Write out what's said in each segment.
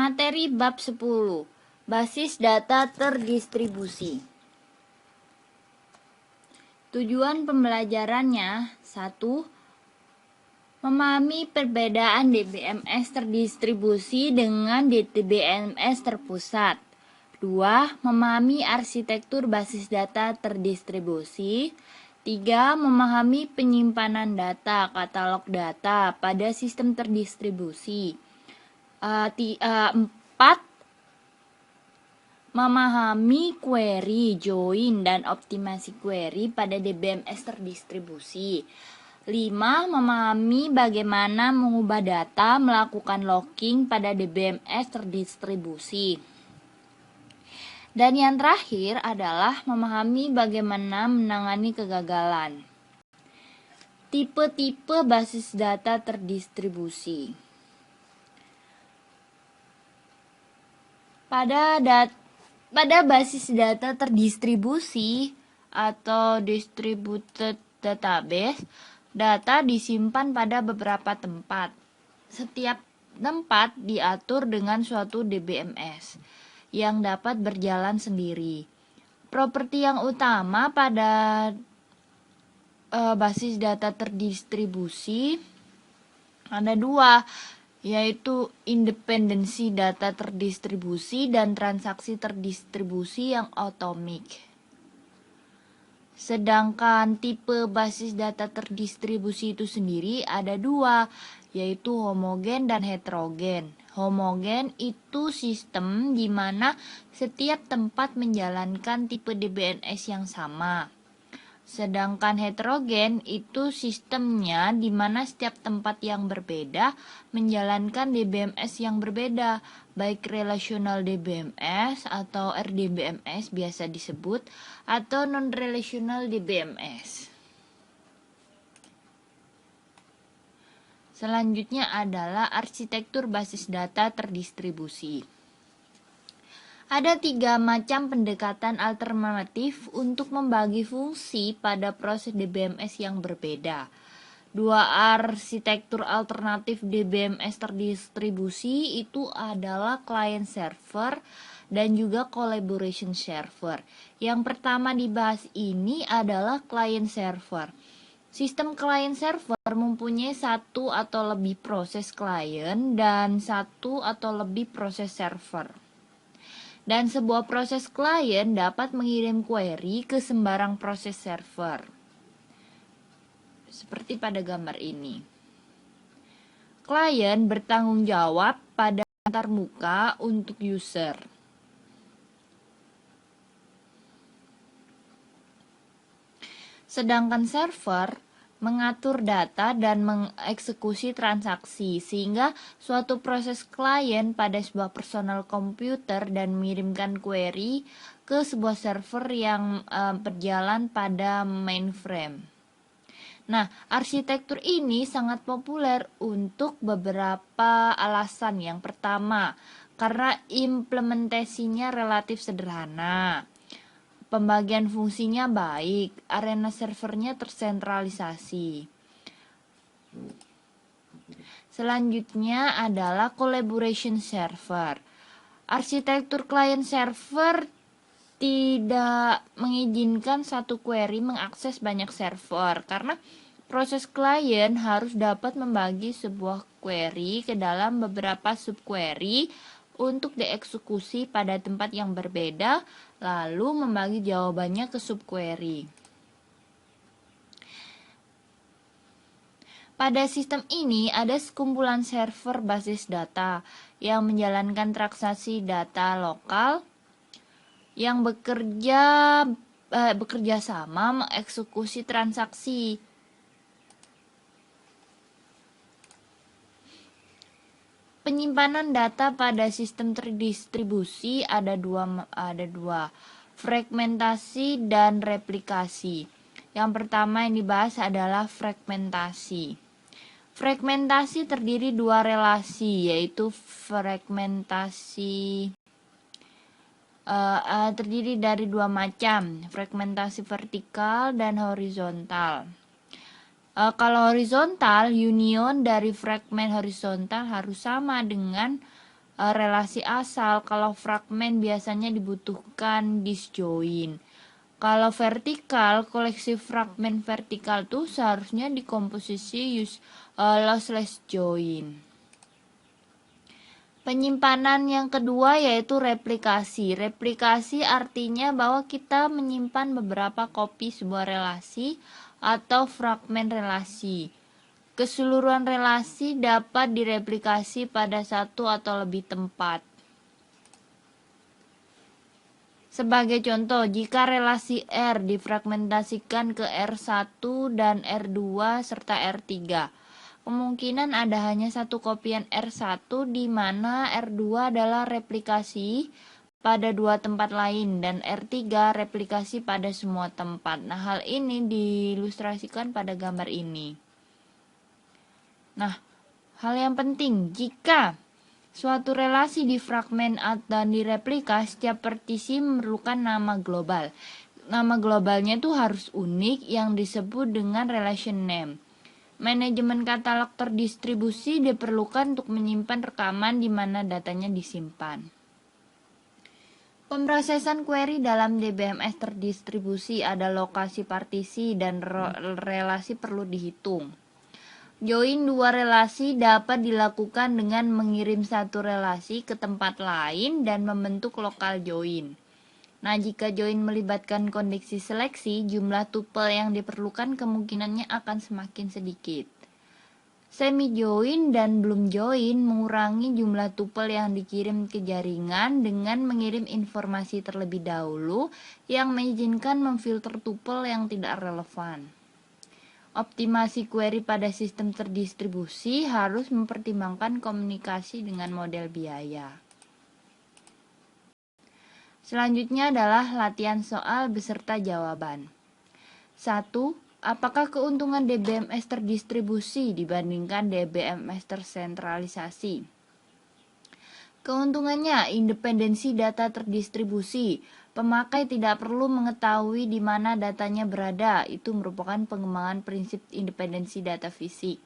Materi bab 10. Basis data terdistribusi. Tujuan pembelajarannya: 1. Memahami perbedaan DBMS terdistribusi dengan DBMS terpusat. 2. Memahami arsitektur basis data terdistribusi. 3. Memahami penyimpanan data, katalog data pada sistem terdistribusi. 4. Memahami query, join, dan optimasi query pada DBMS terdistribusi. 5. Memahami bagaimana mengubah data melakukan locking pada DBMS terdistribusi. Dan yang terakhir adalah memahami bagaimana menangani kegagalan. Tipe-tipe basis data terdistribusi. Pada basis data terdistribusi atau distributed database, data disimpan pada beberapa tempat. Setiap tempat diatur dengan suatu DBMS yang dapat berjalan sendiri. Properti yang utama pada basis data terdistribusi ada dua, yaitu independensi data terdistribusi dan transaksi terdistribusi yang atomik. Sedangkan tipe basis data terdistribusi itu sendiri ada dua, yaitu homogen dan heterogen. Homogen itu sistem di mana setiap tempat menjalankan tipe DBMS yang sama. Sedangkan heterogen itu sistemnya di mana setiap tempat yang berbeda menjalankan DBMS yang berbeda, baik relational DBMS atau RDBMS biasa disebut, atau non-relational DBMS. Selanjutnya adalah arsitektur basis data terdistribusi. Ada 3 macam pendekatan alternatif untuk membagi fungsi pada proses DBMS yang berbeda. 2 arsitektur alternatif DBMS terdistribusi itu adalah client server dan juga collaboration server. Yang pertama dibahas ini adalah client server. Sistem client server mempunyai 1 atau lebih proses client dan 1 atau lebih proses server. Dan sebuah proses klien dapat mengirim query ke sembarang proses server. Seperti pada gambar ini. Klien bertanggung jawab pada antarmuka untuk user. Sedangkan server mengatur data dan mengeksekusi transaksi, sehingga suatu proses klien pada sebuah personal komputer dan mengirimkan query ke sebuah server yang berjalan pada mainframe. Nah, arsitektur ini sangat populer untuk beberapa alasan. Yang pertama, karena implementasinya relatif sederhana. Pembagian fungsinya baik, arena servernya tersentralisasi. Selanjutnya adalah collaboration server. Arsitektur client server tidak mengizinkan satu query mengakses banyak server, karena proses client harus dapat membagi sebuah query ke dalam beberapa subquery untuk dieksekusi pada tempat yang berbeda, lalu membagi jawabannya ke subquery. Pada sistem ini ada sekumpulan server basis data yang menjalankan transaksi data lokal yang bekerja sama mengeksekusi transaksi. Penyimpanan data pada sistem terdistribusi ada dua, fragmentasi dan replikasi. Yang pertama yang dibahas adalah fragmentasi. Fragmentasi terdiri 2 relasi, yaitu terdiri dari 2 macam, fragmentasi vertikal dan horizontal. Kalau horizontal, union dari fragmen horizontal harus sama dengan relasi asal. Kalau fragmen biasanya dibutuhkan disjoin. Kalau vertikal, koleksi fragmen vertikal tuh seharusnya dikomposisi lossless join. Penyimpanan yang kedua yaitu replikasi. Replikasi artinya bahwa kita menyimpan beberapa kopi sebuah relasi atau fragmen relasi. Keseluruhan relasi dapat direplikasi pada satu atau lebih tempat. Sebagai contoh, jika relasi R difragmentasikan ke R1 dan R2 serta R3, kemungkinan ada hanya satu kopian R1 di mana R2 adalah replikasi pada dua tempat lain dan R3 replikasi pada semua tempat. Nah, hal ini diilustrasikan pada gambar ini. Nah, hal yang penting, jika suatu relasi difragmen dan direplika, setiap partisi memerlukan nama global. Nama globalnya itu harus unik yang disebut dengan relation name. Manajemen katalog terdistribusi diperlukan untuk menyimpan rekaman di mana datanya disimpan. Pemrosesan query dalam DBMS terdistribusi ada lokasi partisi dan relasi perlu dihitung. Join dua relasi dapat dilakukan dengan mengirim satu relasi ke tempat lain dan membentuk lokal join. Nah, jika join melibatkan kondisi seleksi, jumlah tuple yang diperlukan kemungkinannya akan semakin sedikit. Semi join dan belum join mengurangi jumlah tuple yang dikirim ke jaringan dengan mengirim informasi terlebih dahulu yang mengizinkan memfilter tuple yang tidak relevan. Optimasi query pada sistem terdistribusi harus mempertimbangkan komunikasi dengan model biaya. Selanjutnya adalah latihan soal beserta jawaban. 1. Apakah keuntungan DBMS terdistribusi dibandingkan DBMS tersentralisasi? Keuntungannya, independensi data terdistribusi. Pemakai tidak perlu mengetahui di mana datanya berada. Itu merupakan pengembangan prinsip independensi data fisik.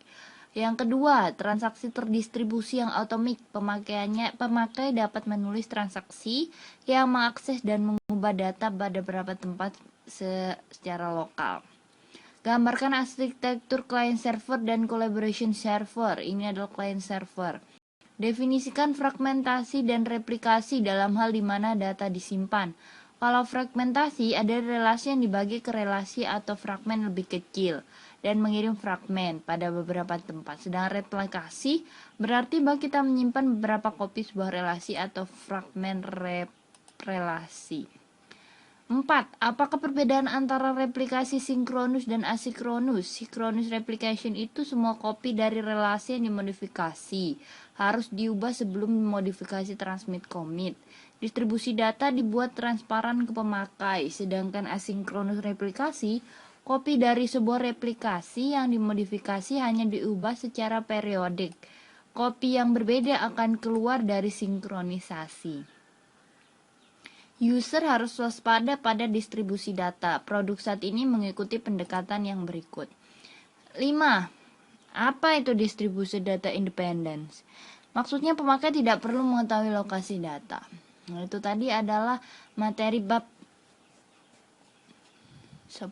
Yang kedua, transaksi terdistribusi yang otomik. Pemakai dapat menulis transaksi yang mengakses dan mengubah data pada beberapa tempat secara lokal. Gambarkan arsitektur client server dan collaboration server. Ini adalah client server. Definisikan fragmentasi dan replikasi dalam hal di mana data disimpan. Kalau fragmentasi, ada relasi yang dibagi ke relasi atau fragmen lebih kecil dan mengirim fragmen pada beberapa tempat. Sedangkan replikasi berarti bahwa kita menyimpan beberapa kopi sebuah relasi atau fragmen relasi. 4. Apakah perbedaan antara replikasi sinkronus dan asinkronus? Synchronous replication itu semua kopi dari relasi yang dimodifikasi harus diubah sebelum modifikasi transmit commit. Distribusi data dibuat transparan ke pemakai, sedangkan asinkronus replikasi, kopi dari sebuah replikasi yang dimodifikasi hanya diubah secara periodik. Kopi yang berbeda akan keluar dari sinkronisasi. User harus waspada pada distribusi data. Produk saat ini mengikuti pendekatan yang berikut. 5. Apa itu distribusi data independence? Maksudnya pemakai tidak perlu mengetahui lokasi data. Nah, itu tadi adalah materi bab 10.